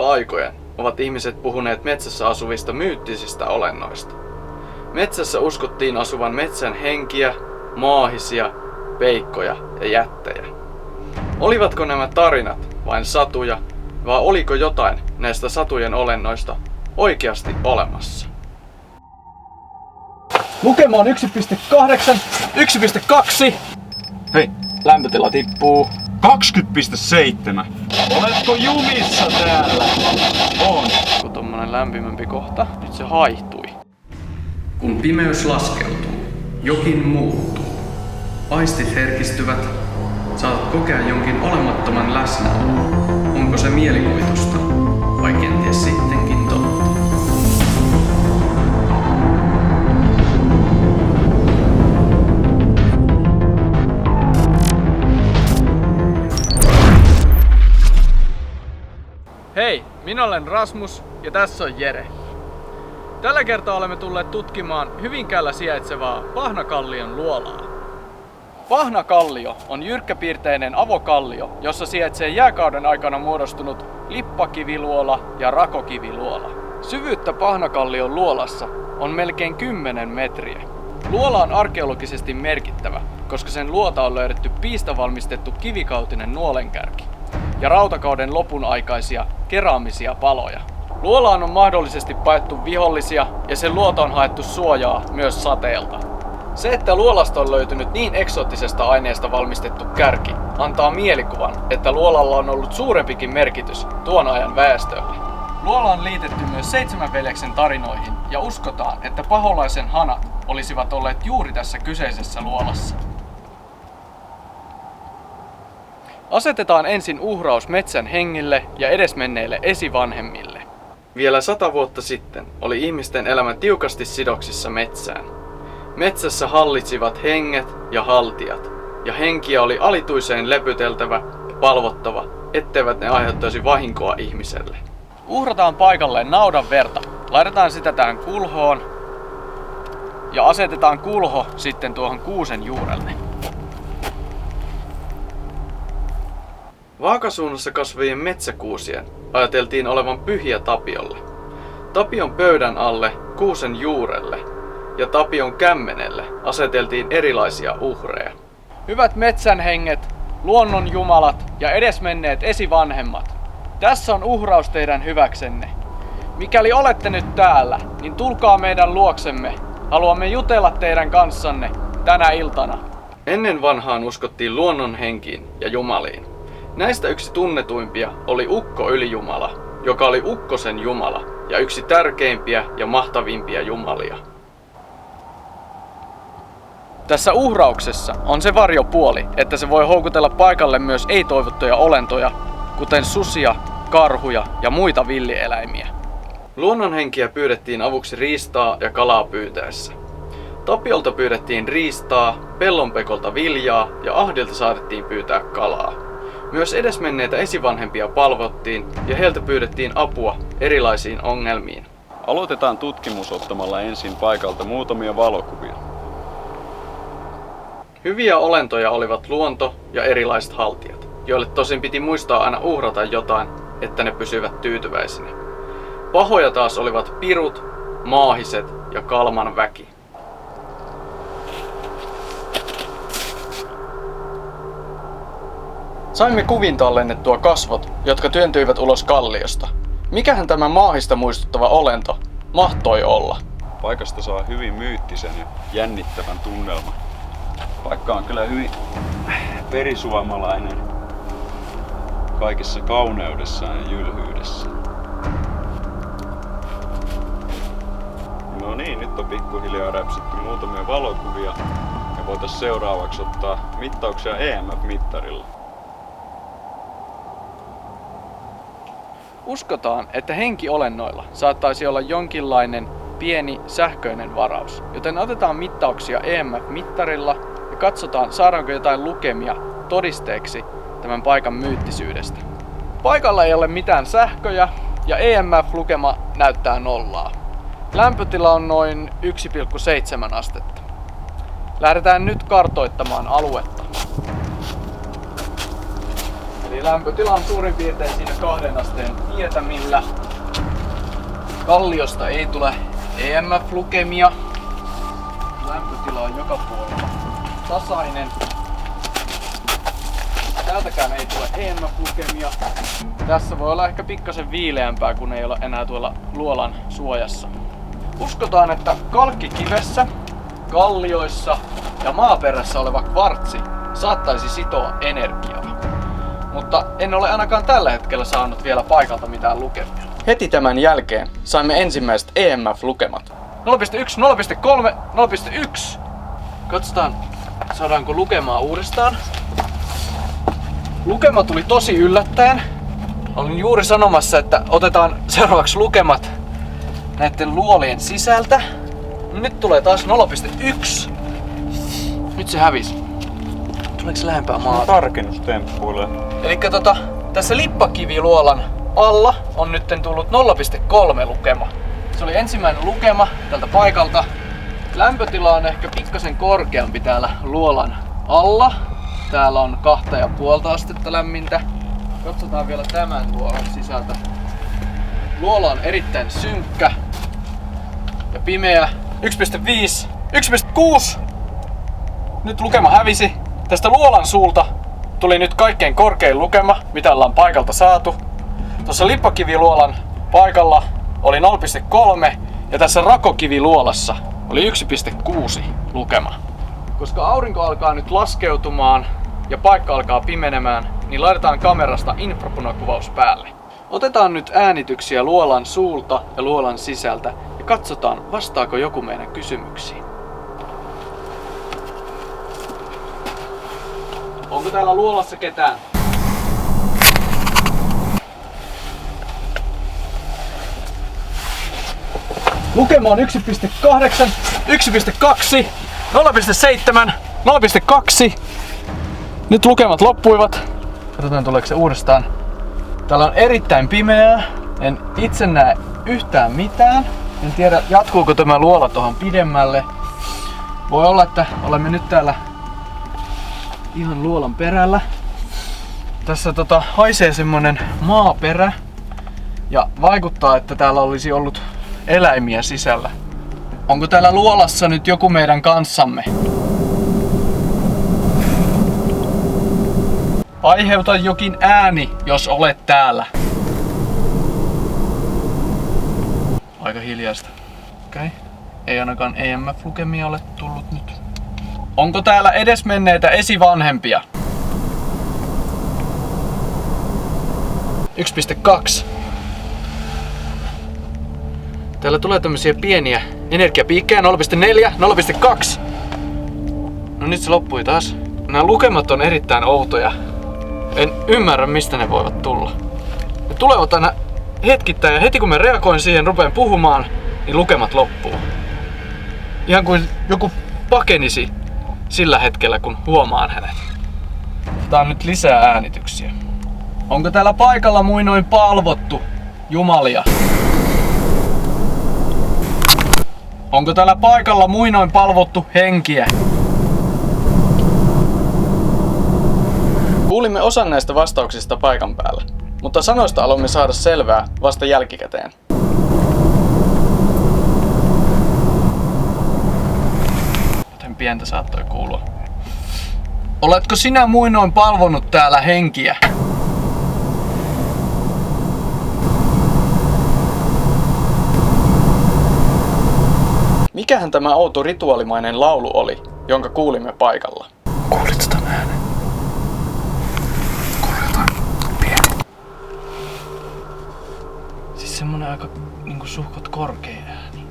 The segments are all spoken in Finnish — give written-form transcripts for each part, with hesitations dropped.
kautta aikojen ovat ihmiset puhuneet metsässä asuvista myyttisistä olennoista. Metsässä uskottiin asuvan metsän henkiä, maahisia, peikkoja ja jättejä. Olivatko nämä tarinat vain satuja, vai oliko jotain näistä satujen olennoista oikeasti olemassa? Lukema on 1.8, 1.2. Hei, lämpötila tippuu. 20.7. Oletko jumissa täällä? On. Kun tommonen lämpimämpi kohta, nyt se haihtui. Kun pimeys laskeutuu, jokin muuttuu. Aistit herkistyvät, saatat kokea jonkin olemattoman läsnäolon. Onko se mielikuvitusta vai kenties sittenkin totta? Hei, minä olen Rasmus ja tässä on Jere. Tällä kertaa olemme tulleet tutkimaan Hyvinkäällä sijaitsevaa Pahnakallion luolaa. Pahnakallio on jyrkkäpiirteinen avokallio, jossa sijaitsee jääkauden aikana muodostunut lippakiviluola ja rakokiviluola. Syvyyttä Pahnakallion luolassa on melkein 10 metriä. Luola on arkeologisesti merkittävä, koska sen luota on löydetty piistä valmistettu kivikautinen nuolenkärki ja rautakauden lopun aikaisia keraamisia paloja. Luolaan on mahdollisesti paettu vihollisia ja sen luota on haettu suojaa myös sateelta. Se, että luolasta on löytynyt niin eksoottisesta aineesta valmistettu kärki, antaa mielikuvan, että luolalla on ollut suurempikin merkitys tuon ajan väestölle. Luola on liitetty myös 7 veljeksen tarinoihin ja uskotaan, että paholaisen hanat olisivat olleet juuri tässä kyseisessä luolassa. Asetetaan ensin uhraus metsän hengille ja edesmenneille esivanhemmille. Vielä 100 vuotta sitten oli ihmisten elämä tiukasti sidoksissa metsään. Metsässä hallitsivat henget ja haltijat, ja henkiä oli alituiseen lepyteltävä ja palvottava, etteivät ne aiheuttaisi vahinkoa ihmiselle. Uhrataan paikalleen naudan verta, laitetaan sitä tähän kulhoon ja asetetaan kulho sitten tuohon kuusen juurelle. Vaakasuunnassa kasvavien metsäkuusien ajateltiin olevan pyhiä Tapiolle. Tapion pöydän alle, kuusen juurelle ja Tapion kämmenelle aseteltiin erilaisia uhreja. Hyvät metsänhenget, luonnon jumalat ja edesmenneet esivanhemmat, tässä on uhraus teidän hyväksenne. Mikäli olette nyt täällä, niin tulkaa meidän luoksemme. Haluamme jutella teidän kanssanne tänä iltana. Ennen vanhaan uskottiin luonnon henkiin ja jumaliin. Näistä yksi tunnetuimpia oli Ukko-ylijumala, joka oli ukkosen jumala ja yksi tärkeimpiä ja mahtavimpia jumalia. Tässä uhrauksessa on se varjopuoli, että se voi houkutella paikalle myös ei-toivottuja olentoja, kuten susia, karhuja ja muita villieläimiä. Luonnonhenkiä pyydettiin avuksi riistaa ja kalaa pyytäessä. Tapiolta pyydettiin riistaa, pellonpekolta viljaa ja ahdilta saatettiin pyytää kalaa. Myös edesmenneitä esivanhempia palvottiin ja heiltä pyydettiin apua erilaisiin ongelmiin. Aloitetaan tutkimus ottamalla ensin paikalta muutamia valokuvia. Hyviä olentoja olivat luonto ja erilaiset haltijat, joille tosin piti muistaa aina uhrata jotain, että ne pysyvät tyytyväisinä. Pahoja taas olivat pirut, maahiset ja kalman väki. Saimme kuviin tallennettua kasvot, jotka työntyivät ulos kalliosta. Mikähän tämä maahista muistuttava olento mahtoi olla? Paikasta saa hyvin myyttisen ja jännittävän tunnelman. Paikka on kyllä hyvin perisuomalainen kaikessa kauneudessaan ja jylhyydessä. No niin, nyt on pikkuhiljaa räpsitty muutamia valokuvia ja voitaisiin seuraavaksi ottaa mittauksia EMF-mittarilla. Uskotaan, että henkiolennoilla saattaisi olla jonkinlainen pieni sähköinen varaus, joten otetaan mittauksia EMF-mittarilla ja katsotaan, saadaanko jotain lukemia todisteeksi tämän paikan myyttisyydestä. Paikalla ei ole mitään sähköjä ja EMF-lukema näyttää nollaa. Lämpötila on noin 1,7 astetta. Lähdetään nyt kartoittamaan aluetta. Eli lämpötila on suurin piirtein siinä 2 asteen tietämillä. Kalliosta ei tule EMF-lukemia. Lämpötila on joka puolella tasainen. Täältäkään ei tule EMF-lukemia. Tässä voi olla ehkä pikkasen viileämpää, kun ei ole enää tuolla luolan suojassa. Uskotaan, että kalkkikivessä, kallioissa ja maaperässä oleva kvartsi saattaisi sitoa energiaa. Mutta en ole ainakaan tällä hetkellä saanut vielä paikalta mitään lukemia. Heti tämän jälkeen saimme ensimmäiset EMF-lukemat. 0,1, 0,3, 0,1. Katsotaan, saadaanko lukemaa uudestaan. Lukema tuli tosi yllättäen. Olin juuri sanomassa, että otetaan seuraavaksi lukemat näiden luolien sisältä. Nyt tulee taas 0,1. Nyt se hävisi. Tuleeko se lähempää maata? Tarkennustemppuille. Elikkä tässä lippakiviluolan alla on nyt tullut 0,3 lukema. Se oli ensimmäinen lukema tältä paikalta. Lämpötila on ehkä pikkasen korkeampi täällä luolan alla. Täällä on 2,5 astetta lämmintä. Katsotaan vielä tämän luolan sisältä. Luola on erittäin synkkä ja pimeä. 1,5, 1,6. Nyt lukema hävisi. Tästä luolan suulta tuli nyt kaikkein korkein lukema, mitä ollaan paikalta saatu. Tuossa lippakiviluolan paikalla oli 0,3 ja tässä rakokiviluolassa oli 1,6 lukema. Koska aurinko alkaa nyt laskeutumaan ja paikka alkaa pimenemään, niin laitetaan kamerasta infrapunakuvaus päälle. Otetaan nyt äänityksiä luolan suulta ja luolan sisältä ja katsotaan, vastaako joku meidän kysymyksiin. Onko täällä luolassa ketään? Lukema on 1,8, 1,2, 0,7, 0,2. Nyt lukemat loppuivat. Katsotaan tuleeko se uudestaan. Täällä on erittäin pimeää. En itse näe yhtään mitään. En tiedä jatkuuko tämä luola tuohon pidemmälle. Voi olla, että olemme nyt täällä ihan luolan perällä. Tässä haisee semmonen maaperä. Ja vaikuttaa, että täällä olisi ollut eläimiä sisällä. Onko täällä luolassa nyt joku meidän kanssamme? Aiheuta jokin ääni, jos olet täällä. Aika hiljaista. Okei. Ei ainakaan EMF-lukemia ole tullut nyt. Onko täällä edesmenneitä esivanhempia? 1,2. Täällä tulee tämmösiä pieniä energiapiikkejä, 0,4, 0,2. No nyt se loppui taas. Nämä lukemat on erittäin outoja. En ymmärrä, mistä ne voivat tulla. Ne tulevat aina hetkittäin ja heti kun mä reagoin siihen, rupean puhumaan, niin lukemat loppuu. Ihan kuin joku pakenisi sillä hetkellä, kun huomaan hänet. Tää on nyt lisää äänityksiä. Onko täällä paikalla muinoin palvottu jumalia? Onko täällä paikalla muinoin palvottu henkiä? Kuulimme osan näistä vastauksista paikan päällä, mutta sanoista aloimme saada selvää vasta jälkikäteen. Joten pientä saattoi kuulua. Oletko sinä muinoin palvonut täällä henkiä? Mikähän tämä outo rituaalimainen laulu oli, jonka kuulimme paikalla? Kuulitko tämän äänen? Kuulin jotain pieni. Siis semmonen aika niinku suhkot korkea ääni.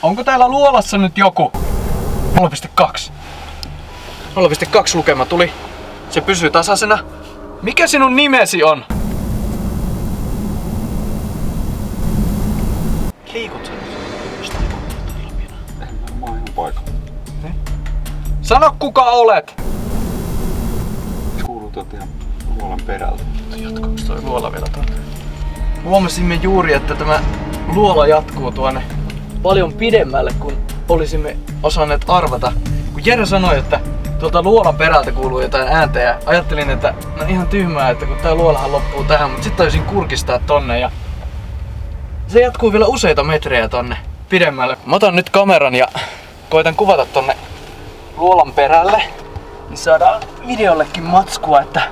Onko täällä luolassa nyt joku? 0,2. 0,2 lukema tuli. Se pysyy tasaisena. Mikä sinun nimesi on? Liikut sä nyt? Mä oon ihan paikalla. Sano kuka olet! Kuuluu tuolta ihan luolan perältä. Jatkuuko toi luola vielä tuonne? Huomasimme juuri, että tämä luola jatkuu tuonne paljon pidemmälle, kun olisimme osanneet arvata, kun Kun Jere sanoi, että tuolta luolan perältä kuuluu jotain ääntä ja ajattelin, että no ihan tyhmää, että kun tää luolahan loppuu tähän, mutta sitten taisin kurkistaa tonne ja se jatkuu vielä useita metrejä tonne pidemmälle. Mä otan nyt kameran ja koitan kuvata tonne luolan perälle, niin saadaan videollekin matskua, että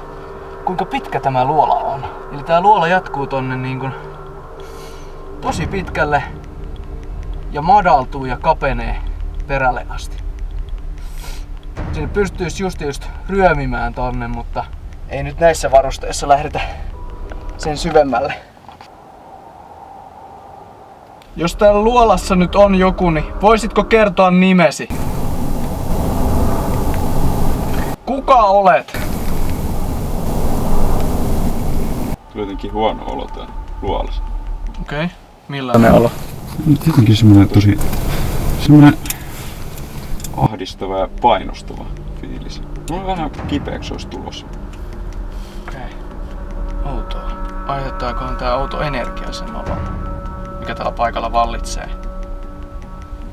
kuinka pitkä tämä luola on. Eli tää luola jatkuu tonne niin kuin tosi pitkälle ja madaltuu ja kapenee perälle asti. Sinne pystyisi just ryömimään tonne, mutta ei nyt näissä varusteissa lähdetä sen syvemmälle. Jos täällä luolassa nyt on joku, niin voisitko kertoa nimesi? Kuka olet? Tuli jotenkin huono olo tää luolassa. Okei. Millainen olo? Jotenkin semmonen ahdistava ja painostava fiilis. Mulla on vähän kipeäksi olisi tulossa. Okei. Outoa. Aiheuttaakohan tää outo energia sen olon, mikä täällä paikalla vallitsee?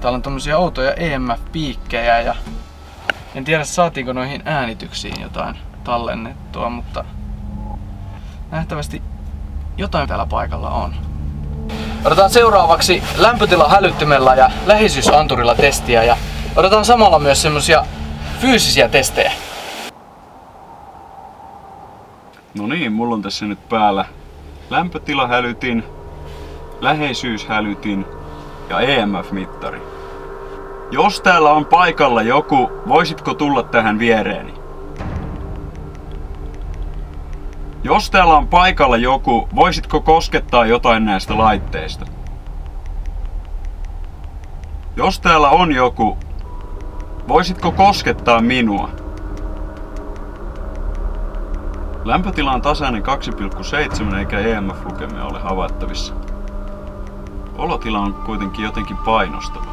Täällä on tommosia outoja EMF-piikkejä ja en tiedä saatiinko noihin äänityksiin jotain tallennettua, mutta nähtävästi jotain täällä paikalla on. Otetaan seuraavaksi lämpötilahälyttimellä ja läheisyysanturilla testiä ja otetaan samalla myös semmosia fyysisiä testejä. No niin, mulla on tässä nyt päällä lämpötilahälytin, läheisyyshälytin ja EMF-mittari. Jos täällä on paikalla joku, voisitko tulla tähän viereeni? Jos täällä on paikalla joku, voisitko koskettaa jotain näistä laitteista? Jos täällä on joku, voisitko koskettaa minua? Lämpötila on tasainen 2,7 eikä EMF-lukemia ole havaittavissa. Olotila on kuitenkin jotenkin painostava.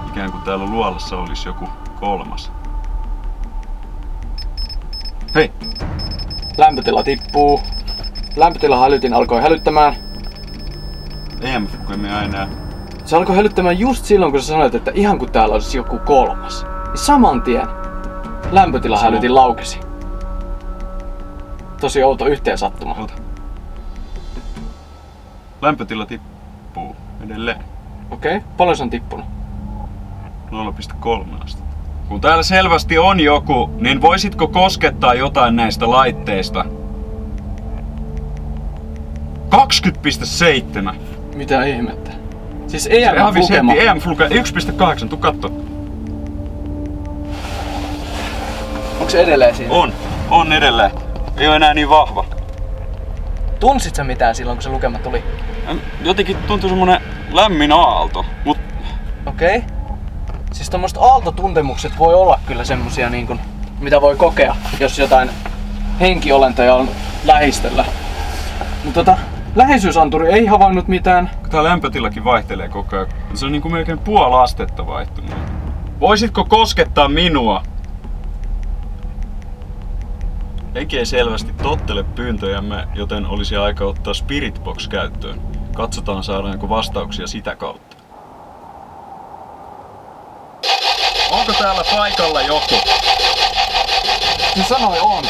Ikään kuin täällä luolassa olisi joku kolmas. Hei! Lämpötila tippuu. Lämpötilahälytin alkoi hälyttämään. EMF-lukemia ei näe. Se alkoi hälyttämään just silloin, kun sä sanoit, että ihan kun täällä olisi joku kolmas. Niin saman tien lämpötilahälytin laukesi. Tosi outo yhteensattuma. Ota. Lämpötila tippuu edelleen. Okei, paljon se on tippunut? 0,3 asti. Kun täällä selvästi on joku, niin voisitko koskettaa jotain näistä laitteista? 20,7. Mitä ihmettä? Siis EMF-lukema. EMF-lukema. EMF-lukema 1,8, tuu katso. Onko se edelleen siinä? On edelleen. Ei oo enää niin vahva. Tunsit sä mitään silloin, kun se lukema tuli? Jotenkin tuntui semmonen lämmin aalto, mut Okei. Siis tommoset aaltotuntemukset voi olla kyllä semmosia niin kuin, mitä voi kokea, jos jotain henkiolentoja on lähistöllä. Mutta läheisyysanturi ei havainnut mitään. tää lämpötilakin vaihtelee koko ajan. Se on niinku melkein puoli astetta vaihtunut. Voisitko koskettaa minua? Henki ei selvästi tottele pyyntöjämme, joten olisi aika ottaa Spirit Box käyttöön. Katsotaan saadaanko vastauksia sitä kautta. Onko täällä paikalla joku? Se sanoi on.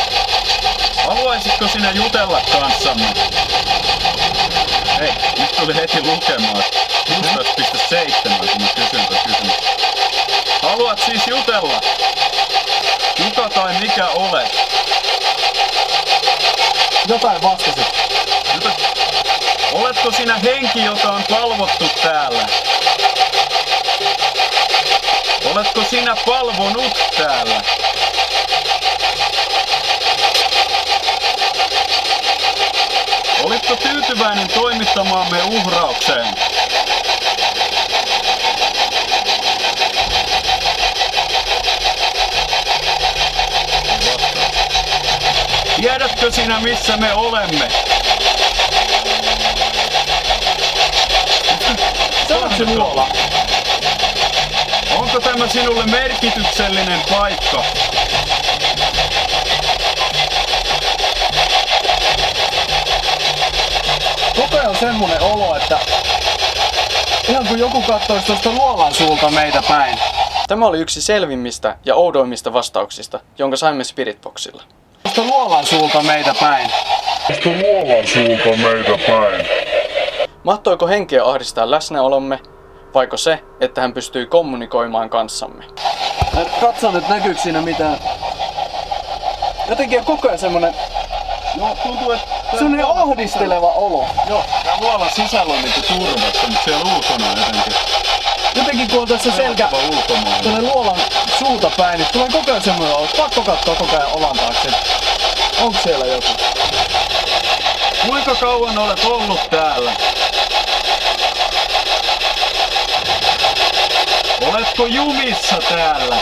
Haluaisitko sinä jutella kanssamme? Hei, nyt tuli heti lukemaan 16,7 kun mä kysyn kysymys. Haluat siis jutella? Kuka tai mikä olet? Jotain vastasit. Oletko sinä henki, jota on palvottu täällä? Oletko sinä palvonut täällä? Olitko tyytyväinen toimittamaamme uhraukseen? Tiedätkö sinä, missä me olemme? Se on se luola. Onko tämä sinulle merkityksellinen paikka? Koko ajan on semmonen olo, että ihan kun joku kattois tuosta luolan suulta meitä päin. Tämä oli yksi selvimmistä ja oudoimmista vastauksista, jonka saimme Spiritboxilla. Tuosta luolan suulta meitä päin. Mahtoiko henkeä ahdistaa läsnäolomme, vaiko se, että hän pystyi kommunikoimaan kanssamme? Katso nyt, näkyykö siinä mitään. Jotenkin on koko ajan semmonen... No, tuntuu, että... semmonen ahdisteleva olo. Joo, tää luolan sisällä on niinku turvassa, mutta siellä ulkona jotenkin... Jotenkin kun on tässä selkä tuonne luolan suuta päin, niin tulee koko ajan semmoinen olo. Pakko katsoa koko ajan olan taakse. Onko siellä joku? Kuinka kauan olet ollut täällä? Oletko jumissa täällä?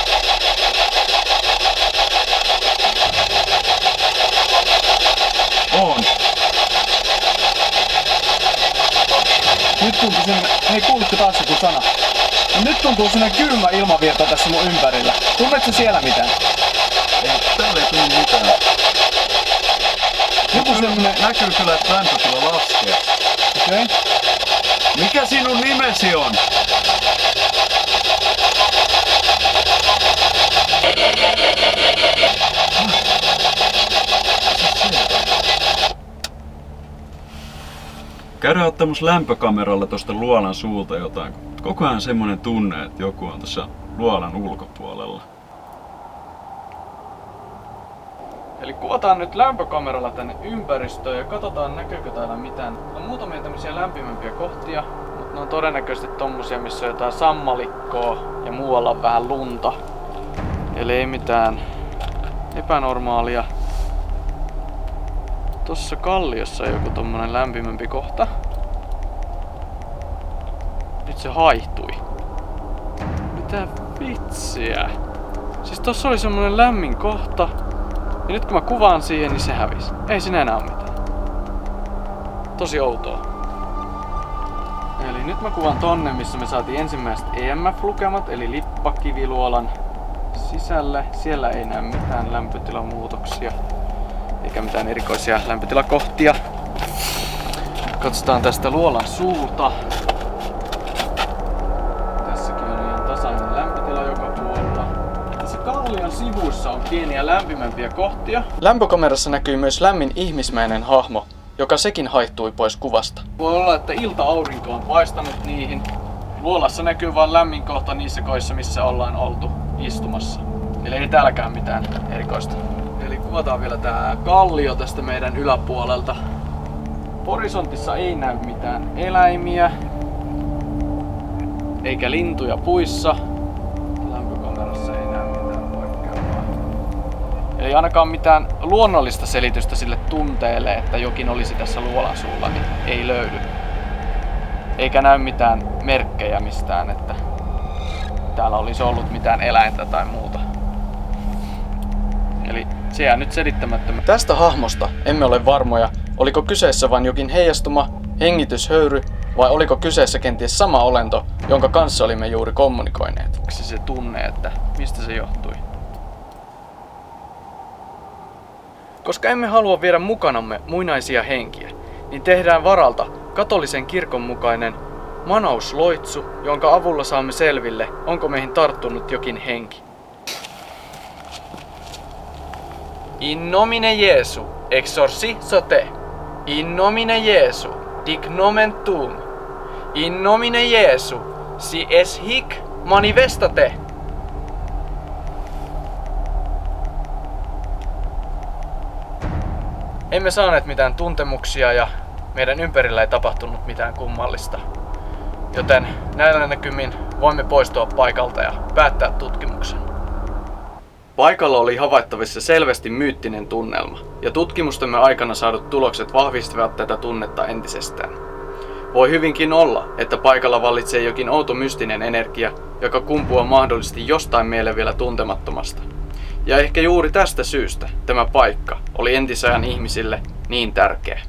On. Nyt tuntuu semmonen... Hei, kuulitko taas joku sana? No nyt tuntuu semmonen kylmä ilmavirta tässä mun ympärillä. Tunnetko siellä mitään? Ei, täällä ei tullut mitään. Joku semmonen... Näkyy kyllä, että lämpötila laskee. Okei. Mikä sinun nimesi on? Käydään ottamassa lämpökameralla tosta luolan suulta jotain. Koko ajan semmonen tunne, että joku on tässä luolan ulkopuolella. Eli kuvataan nyt lämpökameralla tänne ympäristöön ja katsotaan näkyykö täällä mitään. On muutamia tämmöisiä lämpimämpiä kohtia, mutta ne on todennäköisesti tommosia, missä on jotain sammalikkoa ja muualla on vähän lunta. Eli ei mitään epänormaalia. Tossa kalliossa on joku tommonen lämpimämpi kohta. Nyt se haihtui. Mitä vitsiä? Siis tossa oli semmonen lämmin kohta. Ja nyt kun mä kuvaan siihen, niin se hävisi. Ei siinä enää oo mitään. Tosi outoa. Eli nyt mä kuvaan tonne, missä me saatiin ensimmäiset EMF-lukemat, eli lippakiviluolan sisälle. Siellä ei näy mitään lämpötilamuutoksia, eikä mitään erikoisia lämpötilakohtia. Katsotaan tästä luolan suuta. Tässäkin on ihan tasainen lämpötila joka puolella. Tässä kallion sivuissa on pieniä lämpimämpiä kohtia. Lämpökamerassa näkyy myös lämmin ihmismäinen hahmo, joka sekin haihtui pois kuvasta. Voi olla, että ilta-aurinko on paistanut niihin. Luolassa näkyy vain lämmin kohta niissä koissa, missä ollaan oltu istumassa. Eli ei täälläkään mitään erikoista. Eli kuvataan vielä tää kallio tästä meidän yläpuolelta. Horisontissa ei näy mitään eläimiä, eikä lintuja puissa. Lämpökamerassa ei näy mitään poikkeavaa. Eli ainakaan mitään luonnollista selitystä sille tunteelle, että jokin olisi tässä luolan suulla, niin ei löydy. Eikä näy mitään merkkejä mistään, että täällä olisi ollut mitään eläintä tai muuta. Eli se jää nyt selittämättömän. Tästä hahmosta emme ole varmoja, oliko kyseessä vain jokin heijastuma, hengityshöyry vai oliko kyseessä kenties sama olento, jonka kanssa olimme juuri kommunikoineet. Miksi se tunne, että mistä se johtui? Koska emme halua viedä mukanamme muinaisia henkiä, niin tehdään varalta katolisen kirkon mukainen manausloitsu, jonka avulla saamme selville, onko meihin tarttunut jokin henki. In nomine Jesu, exorcizo te. In nomine Jesu, dic nomen tuum. In nomine Jesu, si es hic manifestate. Emme saaneet mitään tuntemuksia ja meidän ympärillä ei tapahtunut mitään kummallista. Joten näillä näkymin voimme poistua paikalta ja päättää tutkimuksen. Paikalla oli havaittavissa selvästi myyttinen tunnelma, ja tutkimustemme aikana saadut tulokset vahvistivat tätä tunnetta entisestään. Voi hyvinkin olla, että paikalla vallitsee jokin outo mystinen energia, joka kumpuaa mahdollisesti jostain meille vielä tuntemattomasta. Ja ehkä juuri tästä syystä tämä paikka oli entisajan ihmisille niin tärkeä.